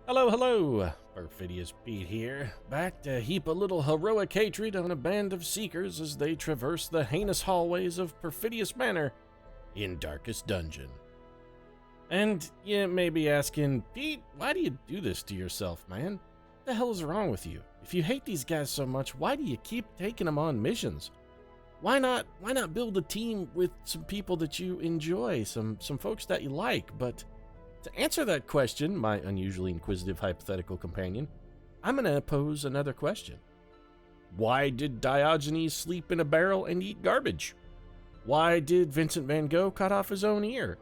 Hello, hello! Perfidious Pete here, back to heap a little heroic hatred on a band of seekers as they traverse the heinous hallways of Perfidious Manor in Darkest Dungeon. And you may be asking, Pete, why do you do this to yourself, man? What the hell is wrong with you? If you hate these guys so much, why do you keep taking them on missions? Why not build a team with some people that you enjoy, some folks that you like? But to answer that question, my unusually inquisitive hypothetical companion, I'm going to pose another question. Why did Diogenes sleep in a barrel and eat garbage? Why did Vincent van Gogh cut off his own ear?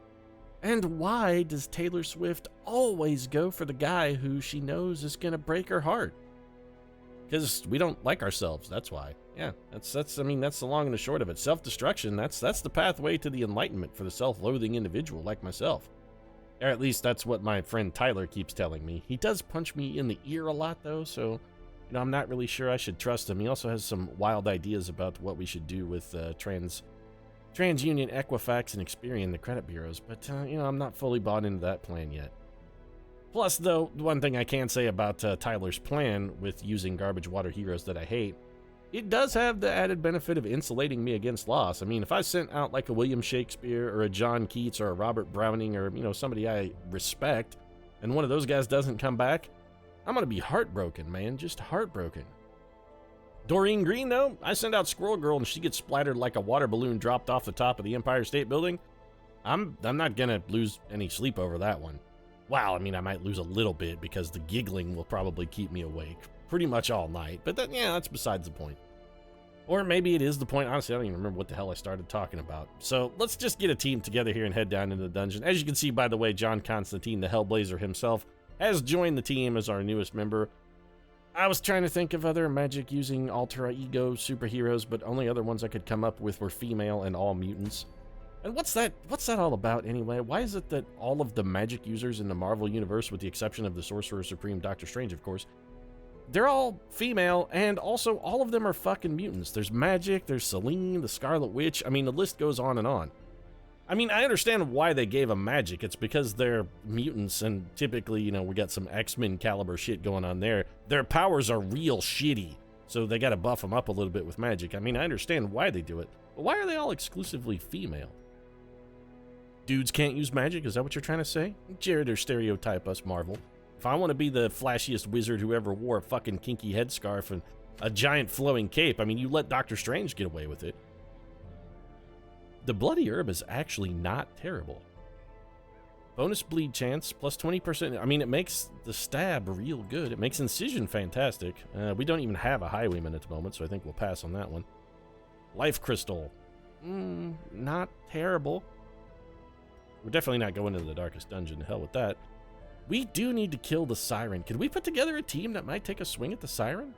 And why does Taylor Swift always go for the guy who she knows is going to break her heart? Because we don't like ourselves, that's why. Yeah, that's the long and the short of it. Self-destruction, that's the pathway to the enlightenment for the self-loathing individual like myself. Or at least that's what my friend Tyler keeps telling me. He does punch me in the ear a lot, though, so I'm not really sure I should trust him. He also has some wild ideas about what we should do with TransUnion, Equifax, and Experian, the credit bureaus, but I'm not fully bought into that plan yet. Plus, though, one thing I can say about Tyler's plan with using garbage water heroes that I hate, it does have the added benefit of insulating me against loss. I mean, if I sent out like a William Shakespeare or a John Keats or a Robert Browning or, somebody I respect, and one of those guys doesn't come back, I'm going to be heartbroken, man, just heartbroken. Doreen Green, though, I send out Squirrel Girl and she gets splattered like a water balloon dropped off the top of the Empire State Building. I'm not going to lose any sleep over that one. Well, I mean, I might lose a little bit because the giggling will probably keep me awake pretty much all night, but that's besides the point. Or maybe it is the point. Honestly, I don't even remember what the hell I started talking about. So let's just get a team together here and head down into the dungeon. As you can see, by the way, John Constantine, the Hellblazer himself, has joined the team as our newest member. I was trying to think of other magic using alter ego superheroes, but only other ones I could come up with were female and all mutants. And what's that all about anyway? Why is it that all of the magic users in the Marvel Universe, with the exception of the Sorcerer Supreme Doctor Strange, of course, they're all female, and also all of them are fucking mutants. There's Magic, there's Selene, the Scarlet Witch. I mean, the list goes on and on. I mean, I understand why they gave them magic. It's because they're mutants, and typically, we got some X-Men caliber shit going on there. Their powers are real shitty, so they gotta buff them up a little bit with magic. I mean, I understand why they do it, but why are they all exclusively female? Dudes can't use magic? Is that what you're trying to say? Jared, or stereotype us, Marvel. If I want to be the flashiest wizard who ever wore a fucking kinky headscarf and a giant flowing cape, I mean, you let Doctor Strange get away with it. The Bloody Herb is actually not terrible. Bonus bleed chance, plus 20%. I mean, it makes the stab real good. It makes incision fantastic. We don't even have a highwayman at the moment, so I think we'll pass on that one. Life Crystal. Not terrible. We're definitely not going into the Darkest Dungeon. To hell with that. We do need to kill the Siren. Could we put together a team that might take a swing at the Siren?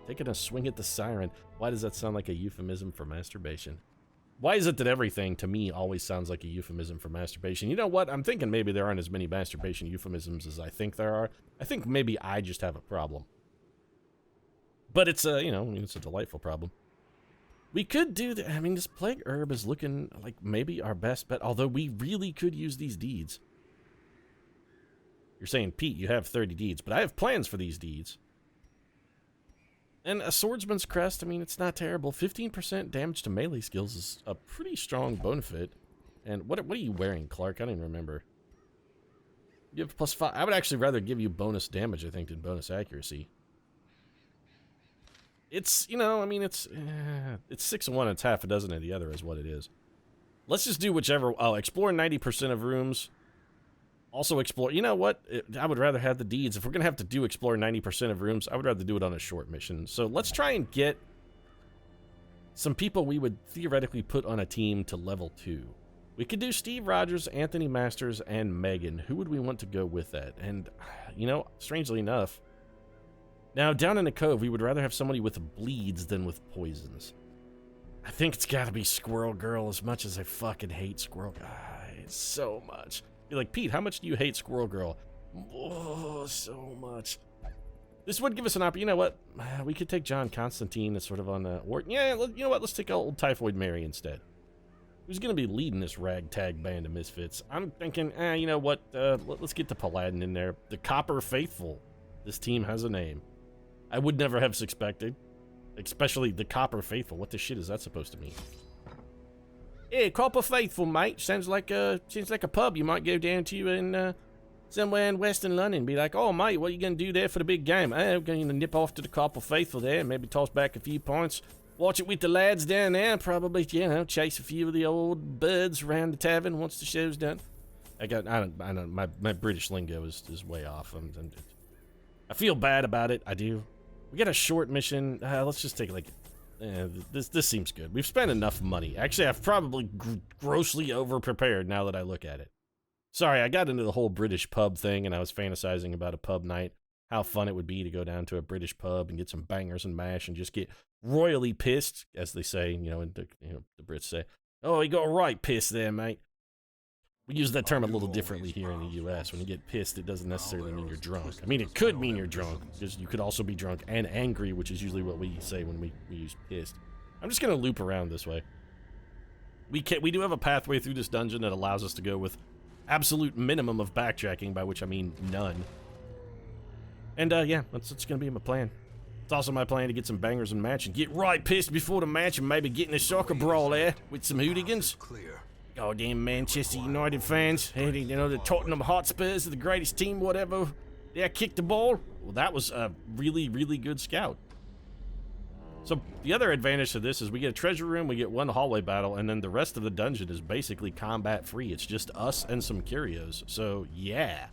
Taking a swing at the Siren. Why does that sound like a euphemism for masturbation? Why is it that everything, to me, always sounds like a euphemism for masturbation? You know what? I'm thinking maybe there aren't as many masturbation euphemisms as I think there are. I think maybe I just have a problem. But it's it's a delightful problem. We could do that. I mean, this Plague Herb is looking like maybe our best bet, although we really could use these deeds. You're saying, Pete, you have 30 deeds, but I have plans for these deeds. And a Swordsman's Crest, I mean, it's not terrible. 15% damage to melee skills is a pretty strong benefit. And what are you wearing, Clark? I don't even remember. You have +5. I would actually rather give you bonus damage, I think, than bonus accuracy. It's, it's 6 of one, it's half a dozen of the other is what it is. Let's just do whichever. I'll explore 90% of rooms. Also explore, you know what? I would rather have the deeds. If we're going to have to do explore 90% of rooms, I would rather do it on a short mission. So let's try and get some people we would theoretically put on a team to level 2. We could do Steve Rogers, Anthony Masters, and Megan. Who would we want to go with that? And, strangely enough, now, down in the Cove, we would rather have somebody with bleeds than with poisons. I think it's gotta be Squirrel Girl, as much as I fucking hate Squirrel Girl. So much. You're like, Pete, how much do you hate Squirrel Girl? Oh, so much. This would give us an opportunity. You know what? We could take John Constantine as sort of on the... Or, yeah, you know what? Let's take old Typhoid Mary instead. Who's going to be leading this ragtag band of misfits? I'm thinking, you know what? Let's get the Paladin in there. The Copper Faithful. This team has a name. I would never have suspected. Especially the Copper Faithful. What the shit is that supposed to mean? Yeah, Copper Faithful, mate. Sounds like a pub you might go down to in somewhere in Western London. Be like, oh, mate, what are you going to do there for the big game? I'm going to nip off to the Copper Faithful there and maybe toss back a few points. Watch it with the lads down there. Probably, you know, chase a few of the old birds around the tavern once the show's done. I don't, my British lingo is way off. I feel bad about it. I do. We got a short mission. Let's just take like, this seems good. We've spent enough money. Actually, I've probably grossly over-prepared now that I look at it. Sorry, I got into the whole British pub thing and I was fantasizing about a pub night. How fun it would be to go down to a British pub and get some bangers and mash and just get royally pissed, as they say, the Brits say. Oh, you got right pissed there, mate. We use that term a little differently here in the U.S. When you get pissed, it doesn't necessarily mean you're drunk. I mean, it could mean you're drunk, because you could also be drunk and angry, which is usually what we say when we use pissed. I'm just going to loop around this way. We do have a pathway through this dungeon that allows us to go with absolute minimum of backtracking, by which I mean none. And, yeah, that's going to be my plan. It's also my plan to get some bangers and match and get right pissed before the match and maybe get in a soccer brawl there with some hooligans. Goddamn Manchester United fans. Hey, you know, the Tottenham Hotspurs are the greatest team, whatever. Yeah, kicked the ball. Well, that was a really, really good scout. So the other advantage to this is we get a treasure room, we get one hallway battle, and then the rest of the dungeon is basically combat free. It's just us and some curios. So, yeah,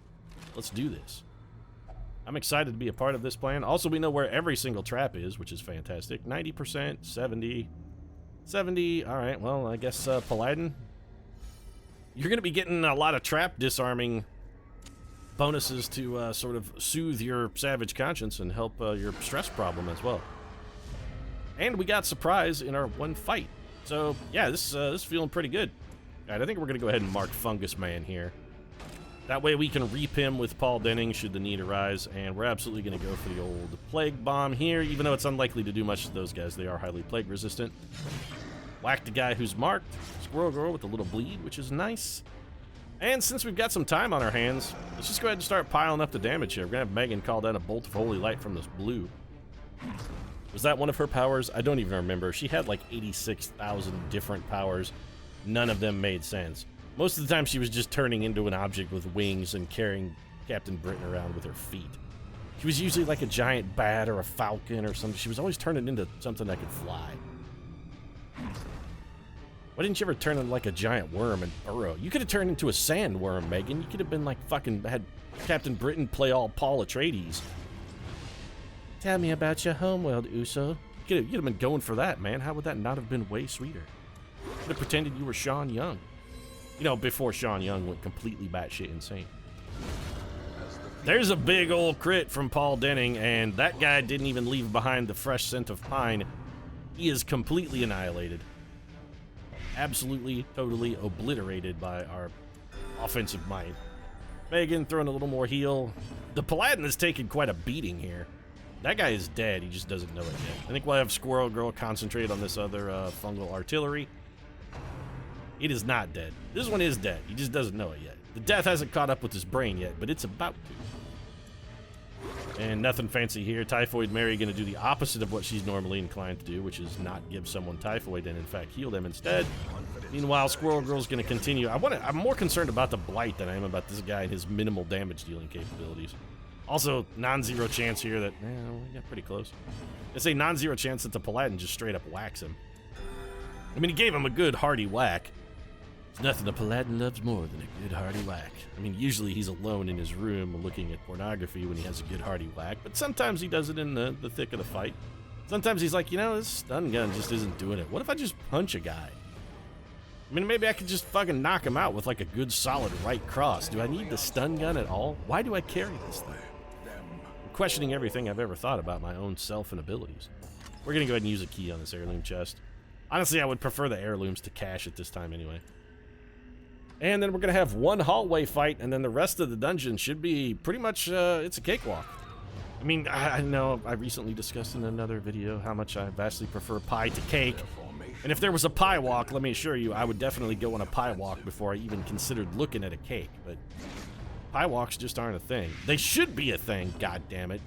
let's do this. I'm excited to be a part of this plan. Also, we know where every single trap is, which is fantastic. 90%, 70, 70. All right, well, I guess Paladin. You're going to be getting a lot of trap disarming bonuses to sort of soothe your savage conscience and help your stress problem as well. And we got surprise in our one fight. So, yeah, this is feeling pretty good. All right, I think we're going to go ahead and mark Fungus Man here. That way we can reap him with Paul Denning should the need arise, and we're absolutely going to go for the old Plague Bomb here, even though it's unlikely to do much to those guys. They are highly plague resistant. Whack the guy who's marked. Squirrel Girl with a little bleed, which is nice. And since we've got some time on our hands, let's just go ahead and start piling up the damage here. We're going to have Megan call down a bolt of holy light from this blue. Was that one of her powers? I don't even remember. She had like 86,000 different powers. None of them made sense. Most of the time she was just turning into an object with wings and carrying Captain Britain around with her feet. She was usually like a giant bat or a falcon or something. She was always turning into something that could fly. Why didn't you ever turn into like a giant worm and burrow? You could have turned into a sandworm, Megan. You could have been like fucking had Captain Britain play all Paul Atreides. Tell me about your homeworld, Uso. You'd have been going for that, man. How would that not have been way sweeter? You could have pretended you were Sean Young. You know, before Sean Young went completely batshit insane. There's a big old crit from Paul Denning, and that guy didn't even leave behind the fresh scent of pine. He is completely annihilated. Absolutely, totally obliterated by our offensive might. Megan throwing a little more heal. The Paladin is taking quite a beating here. That guy is dead, he just doesn't know it yet. I think we'll have Squirrel Girl concentrate on this other fungal artillery. It is not dead. This one is dead. He just doesn't know it yet. The death hasn't caught up with his brain yet, but it's about to. And nothing fancy here. Typhoid Mary going to do the opposite of what she's normally inclined to do, which is not give someone typhoid and in fact heal them instead. Meanwhile, Squirrel Girl's going to continue. I'm more concerned about the blight than I am about this guy and his minimal damage dealing capabilities. Also, non-zero chance here that, we got pretty close. I say non-zero chance that the Paladin just straight up whacks him. I mean, he gave him a good hearty whack. There's nothing a Paladin loves more than a good hearty whack. I mean, usually he's alone in his room looking at pornography when he has a good hearty whack, but sometimes he does it in the thick of the fight. Sometimes he's like, this stun gun just isn't doing it. What if I just punch a guy? I mean, maybe I could just fucking knock him out with like a good solid right cross. Do I need the stun gun at all? Why do I carry this thing? I'm questioning everything I've ever thought about my own self and abilities. We're gonna go ahead and use a key on this heirloom chest. Honestly, I would prefer the heirlooms to cash at this time anyway. And then we're going to have one hallway fight, and then the rest of the dungeon should be pretty much, it's a cakewalk. I mean, I know I recently discussed in another video how much I vastly prefer pie to cake. And if there was a pie walk, let me assure you, I would definitely go on a pie walk before I even considered looking at a cake. But pie walks just aren't a thing. They should be a thing, god damn it.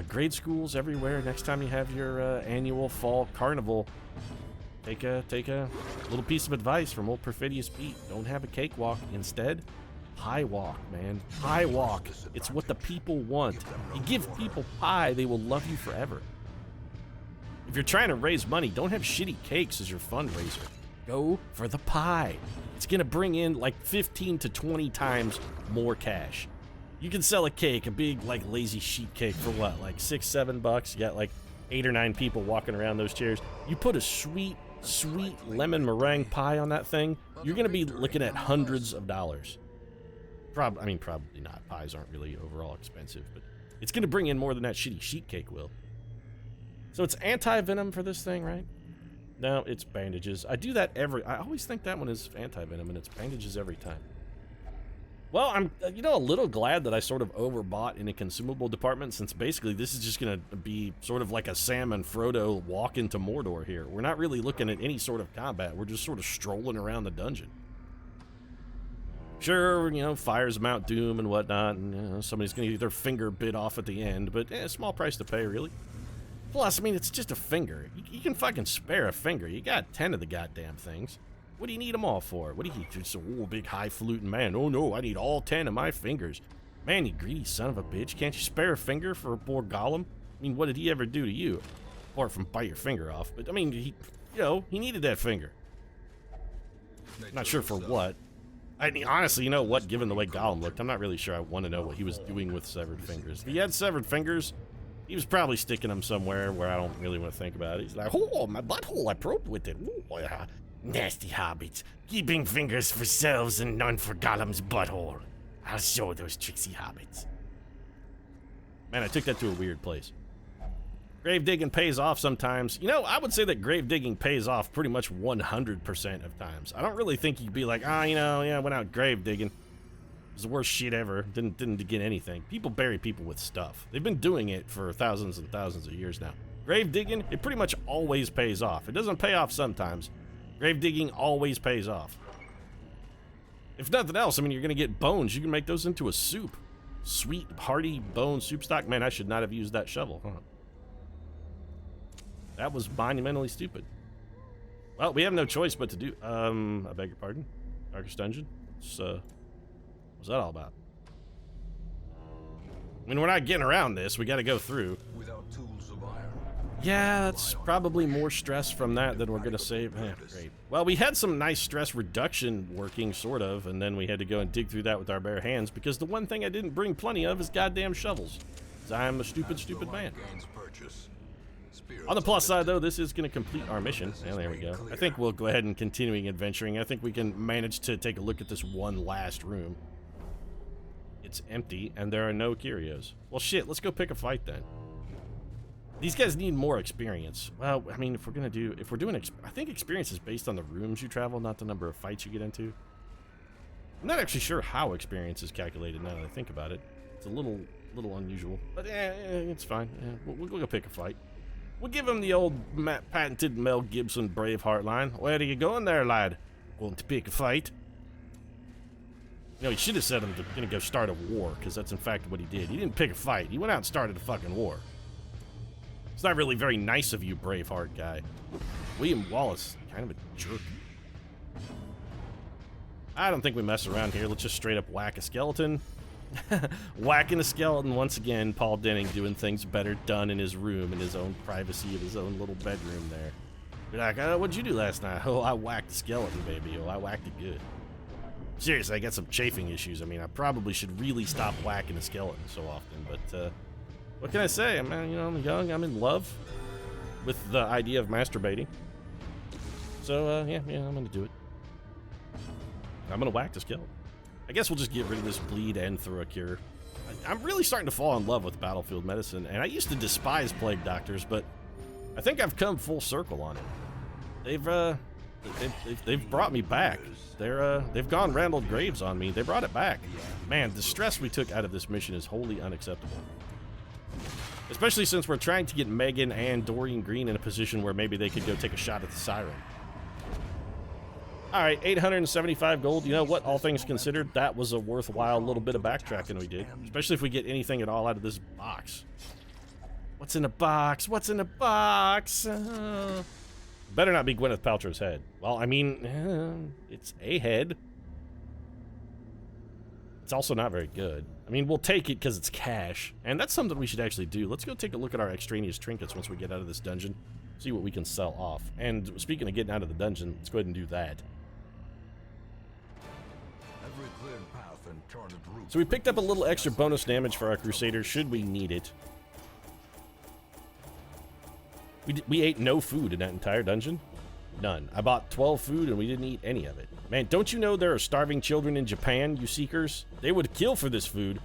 Grade schools everywhere. Next time you have your annual fall carnival, take a little piece of advice from old Perfidious Pete. Don't have a cakewalk. Instead, pie walk, man. Pie walk. It's what the people want. You give people pie, they will love you forever. If you're trying to raise money, don't have shitty cakes as your fundraiser. Go for the pie. It's gonna bring in like 15 to 20 times more cash. You can sell a cake, a big like lazy sheet cake for what, like $6-7? You got like 8 or 9 people walking around those chairs. You put a sweet lemon meringue pie on that thing, you're gonna be looking at hundreds of dollars. Probably not. Pies aren't really overall expensive, but it's gonna bring in more than that shitty sheet cake will. So it's anti-venom for this thing, right? No, it's bandages. I do that I always think that one is anti-venom, and it's bandages every time. Well, I'm, a little glad that I sort of overbought in a consumable department, since basically this is just going to be sort of like a Sam and Frodo walk into Mordor here. We're not really looking at any sort of combat. We're just sort of strolling around the dungeon. Sure, fires Mount Doom and whatnot, and somebody's going to get their finger bit off at the end, but small price to pay, really. Plus, it's just a finger. You can fucking spare a finger. You got 10 of the goddamn things. What do you need them all for? What do you just a big highfalutin man? Oh no, I need all 10 of my fingers. Man, you greedy son of a bitch. Can't you spare a finger for a poor Gollum? What did he ever do to you? Apart from bite your finger off. But, he needed that finger. Not sure for what. Honestly, you know what? Given the way Gollum looked, I'm not really sure I want to know what he was doing with severed fingers. If he had severed fingers, he was probably sticking them somewhere where I don't really want to think about it. He's like, oh, my butthole, I probed with it. Ooh, nasty hobbits. Keeping fingers for selves and none for Gollum's butthole. I'll show those tricksy hobbits. Man, I took that to a weird place. Grave digging pays off sometimes. I would say that grave digging pays off pretty much 100% of times. I don't really think you'd be like, I went out grave digging. It was the worst shit ever. Didn't get anything. People bury people with stuff. They've been doing it for thousands and thousands of years now. Grave digging, it pretty much always pays off. It doesn't pay off sometimes. Grave digging always pays off. If nothing else, you're gonna get bones. You can make those into a soup. Sweet, hearty bone soup stock. Man, I should not have used that shovel, huh? That was monumentally stupid. Well, we have no choice but to do, I beg your pardon? Darkest Dungeon? What's that all about? We're not getting around this. We gotta go through. Without tools of iron. Yeah, that's probably more stress from that than we're gonna save. Great. Well, we had some nice stress reduction working, sort of, and then we had to go and dig through that with our bare hands, because the one thing I didn't bring plenty of is goddamn shovels. Because I'm a stupid man. On the plus side, though, this is going to complete our mission. And there we go. I think we'll go ahead and continuing adventuring. I think we can manage to take a look at this one last room. It's empty, and there are no curios. Well, shit, let's go pick a fight, then. These guys need more experience. Well, if we're doing, I think experience is based on the rooms you travel, not the number of fights you get into. I'm not actually sure how experience is calculated now that I think about it. It's a little unusual, but it's fine. We'll go pick a fight. We'll give him the old patented Mel Gibson Braveheart line. Where are you going there, lad? Going to pick a fight? He should have said I'm gonna go start a war, because that's in fact what he did. He didn't pick a fight. He went out and started a fucking war. It's not really very nice of you, Braveheart guy. William Wallace, kind of a jerk. I don't think we mess around here. Let's just straight up whack a skeleton. Whacking a skeleton once again. Paul Denning doing things better done in his room, in his own privacy of his own little bedroom there. Be like, what'd you do last night? Oh, I whacked a skeleton, baby. Oh, I whacked it good. Seriously, I got some chafing issues. I probably should really stop whacking a skeleton so often, but what can I say? I'm young, I'm in love with the idea of masturbating. So, yeah, I'm gonna do it. I'm gonna whack the skeleton. I guess we'll just get rid of this bleed and throw a cure. I'm really starting to fall in love with battlefield medicine, and I used to despise plague doctors, but I think I've come full circle on it. They've brought me back. They've gone Randall Graves on me. They brought it back. Man, the stress we took out of this mission is wholly unacceptable. Especially since we're trying to get Megan and Doreen Green in a position where maybe they could go take a shot at the siren. Alright, 875 gold. You know what? All things considered, that was a worthwhile little bit of backtracking we did. Especially if we get anything at all out of this box. What's in the box? What's in the box? Better not be Gwyneth Paltrow's head. Well, I mean, it's a head. It's also not very good. I mean, we'll take it because it's cash. And that's something we should actually do. Let's go take a look at our extraneous trinkets once we get out of this dungeon. See what we can sell off. And speaking of getting out of the dungeon, let's go ahead and do that. So we picked up a little extra bonus damage for our Crusader, should we need it. We ate no food in that entire dungeon. None. I bought 12 food and we didn't eat any of it. Man, don't you know there are starving children in Japan, you seekers? They would kill for this food.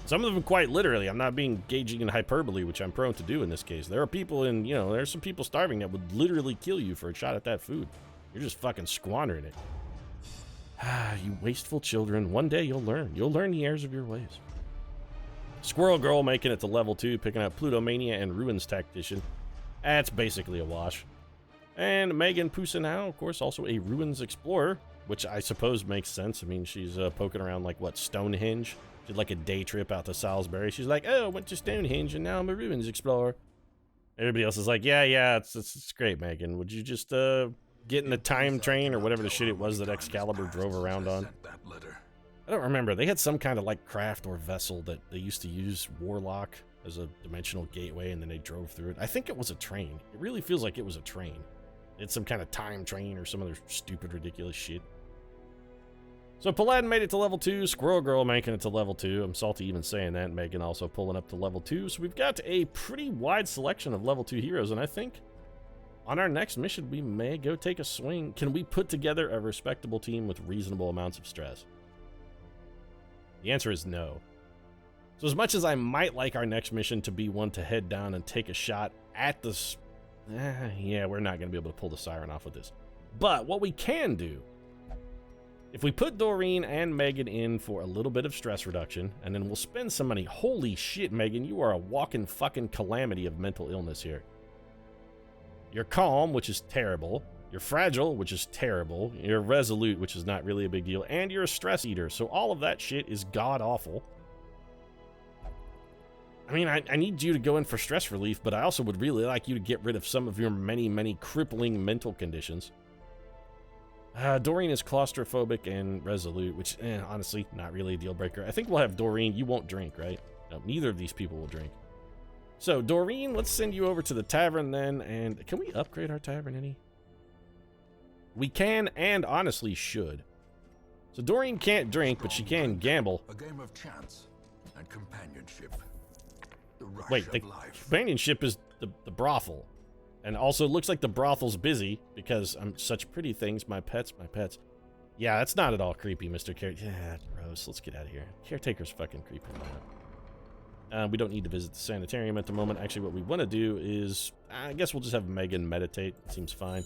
Some of them quite literally. I'm not being gauging in hyperbole, which I'm prone to do in this case. There are people in, you know, there's some people starving that would literally kill you for a shot at that food. You're just fucking squandering it. Ah, you wasteful children. One day you'll learn. You'll learn the errors of your ways. Squirrel Girl making it to level 2, picking up Plutomania and Ruins Tactician. That's basically a wash. And Megan Poussinau, of course, also a Ruins Explorer, which I suppose makes sense. I mean, she's poking around like, what, Stonehenge? She did like a day trip out to Salisbury. She's like, oh, I went to Stonehenge and now I'm a Ruins Explorer. Everybody else is like, yeah, it's great, Megan. Would you just get in the time train or whatever the shit it was that Excalibur drove around on? I don't remember. They had some kind of like craft or vessel that they used to use Warlock as a dimensional gateway, and then they drove through it. I think it was a train. It really feels like it was a train. It's some kind of time train or some other stupid, ridiculous shit. So Paladin made it to level 2. Squirrel Girl making it to level 2. I'm salty even saying that. Megan also pulling up to level 2. So we've got a pretty wide selection of level 2 heroes, and I think on our next mission, we may go take a swing. Can we put together a respectable team with reasonable amounts of stress? The answer is no. So as much as I might like our next mission to be one to head down and take a shot at the... yeah, we're not going to be able to pull the siren off with this. But what we can do, if we put Doreen and Megan in for a little bit of stress reduction, and then we'll spend some money. Holy shit, Megan, you are a walking fucking calamity of mental illness here. You're calm, which is terrible. You're fragile, which is terrible. You're resolute, which is not really a big deal. And you're a stress eater. So all of that shit is god-awful. I mean, I need you to go in for stress relief, but I also would really like you to get rid of some of your many, many crippling mental conditions. Doreen is claustrophobic and resolute, which, honestly, not really a deal breaker. I think we'll have Doreen. You won't drink, right? No, neither of these people will drink. So, Doreen, let's send you over to the tavern then, and can we upgrade our tavern any? We can, and honestly should. So Doreen can't drink, but she can gamble. A game of chance and companionship. Wait, the companionship is the brothel. And also, it looks like the brothel's busy because I'm such pretty things. My pets. Yeah, that's not at all creepy, Mr. Caretaker. Yeah, gross. Let's get out of here. Caretaker's fucking creepy. We don't need to visit the sanitarium at the moment. Actually, what we want to do is, I guess we'll just have Megan meditate. Seems fine.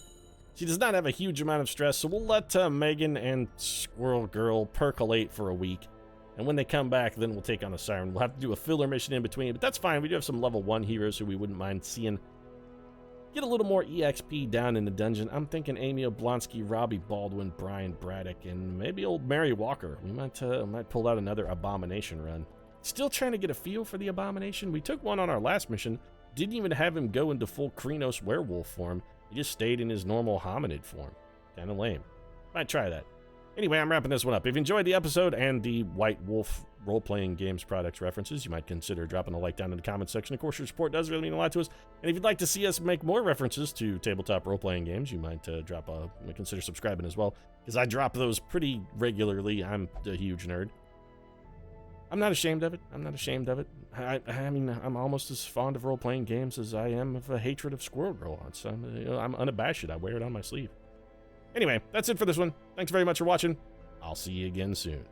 She does not have a huge amount of stress, so we'll let Megan and Squirrel Girl percolate for a week. And when they come back, then we'll take on a siren. We'll have to do a filler mission in between, but that's fine. We do have some level 1 heroes who we wouldn't mind seeing get a little more EXP down in the dungeon. I'm thinking Amy Oblonsky, Robbie Baldwin, Brian Braddock, and maybe old Mary Walker. We might pull out another Abomination run. Still trying to get a feel for the Abomination. We took one on our last mission. Didn't even have him go into full Krynos werewolf form. He just stayed in his normal hominid form. Kinda lame. Might try that. Anyway, I'm wrapping this one up. If you enjoyed the episode and the White Wolf role-playing games products references, you might consider dropping a like down in the comments section. Of course, your support does really mean a lot to us. And if you'd like to see us make more references to tabletop role-playing games, you might consider subscribing as well, because I drop those pretty regularly. I'm a huge nerd. I'm not ashamed of it. I mean, I'm almost as fond of role-playing games as I am of a hatred of Squirrel Girl. I'm unabashed. I wear it on my sleeve. Anyway, that's it for this one. Thanks very much for watching. I'll see you again soon.